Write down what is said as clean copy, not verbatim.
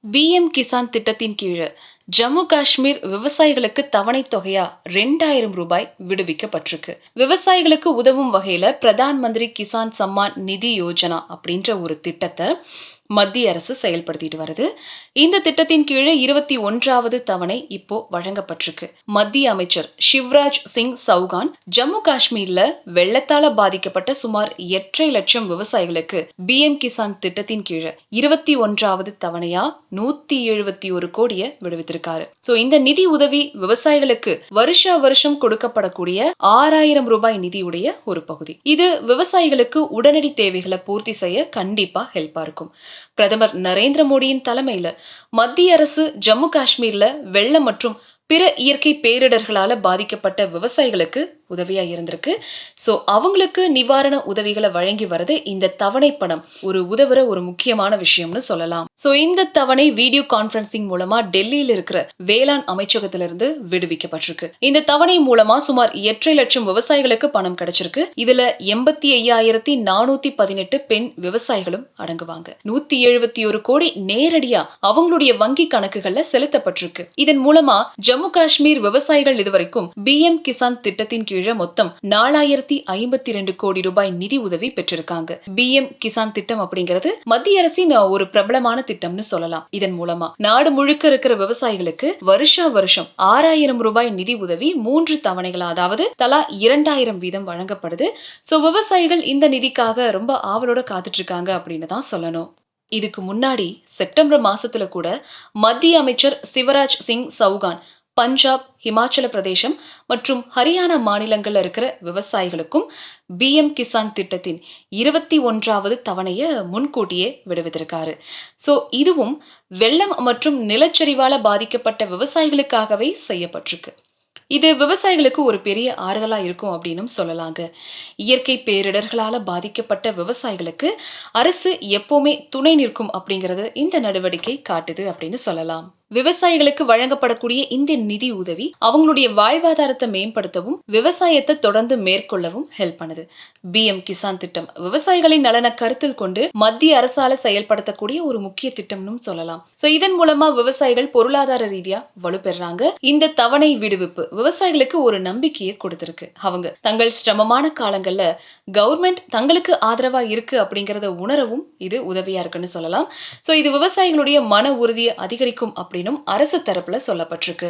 PM Kisan திட்டத்தின் கீழ் ஜம்மு காஷ்மீர் விவசாயிகளுக்கு தவணை தொகையா ரூபாய் 2000 விடுவிக்கப்பட்டிருக்கு. விவசாயிகளுக்கு உதவும் வகையில பிரதான் மந்திரி கிசான் சம்மான் நிதி யோஜனா அப்படின்ற ஒரு திட்டத்தை மத்திய அரசு செயல்படுத்திட்டு வருது. இந்த திட்டத்தின் கீழே 21வது தவணை இப்போ வழங்கப்பட்டிருக்கு. மத்திய அமைச்சர் சிவராஜ் சிங் சௌகான் ஜம்மு காஷ்மீர்ல வெள்ளத்தால பாதிக்கப்பட்ட சுமார் 8.5 லட்சம் விவசாயிகளுக்கு பிஎம் கிசான் திட்டத்தின் கீழே 21வது தவணையா 171 கோடியை விடுவித்திருக்காரு. இந்த நிதி உதவி விவசாயிகளுக்கு வருஷம் கொடுக்கப்படக்கூடிய 6000 ரூபாய் நிதியுடைய ஒரு பகுதி. இது விவசாயிகளுக்கு உடனடி தேவைகளை பூர்த்தி செய்ய கண்டிப்பா ஹெல்ப்பா இருக்கும். பிரதமர் நரேந்திர மோடியின் தலைமையில மத்திய அரசு ஜம்மு காஷ்மீர்ல வெள்ளம் மற்றும் பிற இயற்கை பேரிடர்களால பாதிக்கப்பட்ட விவசாயிகளுக்கு உதவியா இருந்திருக்கு. அவங்களுக்கு நிவாரண உதவிகளை வழங்கி வரது இந்த தவணை பணம் உதவுற ஒரு முக்கியமான விஷயம்னு சொல்லலாம். இந்த தவணை வீடியோ கான்பரன்சிங் மூலமா டெல்லியில் இருக்கிற வேளாண் அமைச்சகத்திலிருந்து விடுவிக்கப்பட்டிருக்கு. இந்த தவணை மூலமா சுமார் 8.5 லட்சம் விவசாயிகளுக்கு பணம் கிடைச்சிருக்கு. இதுல 85,418 பெண் விவசாயிகளும் அடங்குவாங்க. 171 கோடி நேரடியா அவங்களுடைய வங்கி கணக்குகள்ல செலுத்தப்பட்டிருக்கு. இதன் மூலமா ஜம்மு காஷ்மீர் விவசாயிகள் இதுவரைக்கும் பிஎம் கிசான் திட்டத்தின் கீழே மொத்தம் 4052 கோடி ரூபாய் நிதி உதவி பெற்றிருக்காங்க. பிஎம் கிசான் திட்டம் அப்படிங்கிறது மத்திய அரசின் ஒரு பிரபலமான திட்டம்னு சொல்லலாம். இதன் மூலமா நாடு முழுக்க இருக்கிற விவசாயிகளுக்கு வருஷம் 6000 ரூபாய் நிதி உதவி 3 தவணைகளா, அதாவது தலா 2000 வீதம் வழங்கப்படுது. விவசாயிகள் இந்த நிதிக்காக ரொம்ப ஆவலோட காத்துட்டு இருக்காங்க அப்படின்னு தான் சொல்லணும். இதுக்கு முன்னாடி செப்டம்பர் மாசத்துல கூட மத்திய அமைச்சர் சிவராஜ் சிங் சௌகான் பஞ்சாப், ஹிமாச்சல பிரதேசம் மற்றும் ஹரியானா மாநிலங்கள்ல இருக்கிற விவசாயிகளுக்கும் பிஎம் கிசான் திட்டத்தின் 21வது தவணையை முன்கூட்டியே விடுவித்திருக்காரு. இதுவும் வெள்ளம் மற்றும் நிலச்சரிவால பாதிக்கப்பட்ட விவசாயிகளுக்காகவே செய்யப்பட்டிருக்கு. இது விவசாயிகளுக்கு ஒரு பெரிய ஆறுதலா இருக்கும் அப்படின்னு சொல்லலாங்க. இயற்கை பேரிடர்களால பாதிக்கப்பட்ட விவசாயிகளுக்கு அரசு எப்பவுமே துணை நிற்கும் அப்படிங்கறது இந்த நடவடிக்கை காட்டுது அப்படின்னு சொல்லலாம். விவசாயிகளுக்கு வழங்கப்படக்கூடிய இந்த நிதி உதவி அவங்களுடைய வாழ்வாதாரத்தை மேம்படுத்தவும் விவசாயத்தை தொடர்ந்து மேற்கொள்ளவும் ஹெல்ப் பண்ணுது. பிஎம் கிசான் திட்டம் விவசாயிகளின் நலனை கருத்தில் கொண்டு மத்திய அரசால செயல்படுத்தக்கூடிய ஒரு முக்கிய திட்டம்னு சொல்லலாம். இதன் மூலமா விவசாயிகள் பொருளாதார ரீதியா வலுப்பெறாங்க. இந்த தவணை விடுவிப்பு விவசாயிகளுக்கு ஒரு நம்பிக்கையை கொடுத்திருக்கு. அவங்க தங்கள் சிரமமான காலங்கள்ல கவர்மெண்ட் தங்களுக்கு ஆதரவா இருக்கு அப்படிங்கறத உணரவும் இது உதவியா இருக்குன்னு சொல்லலாம். இது விவசாயிகளுடைய மன உறுதியை அதிகரிக்கும் அப்படின்னு அரசு தரப்புல சொல்லப்பட்டிருக்கு.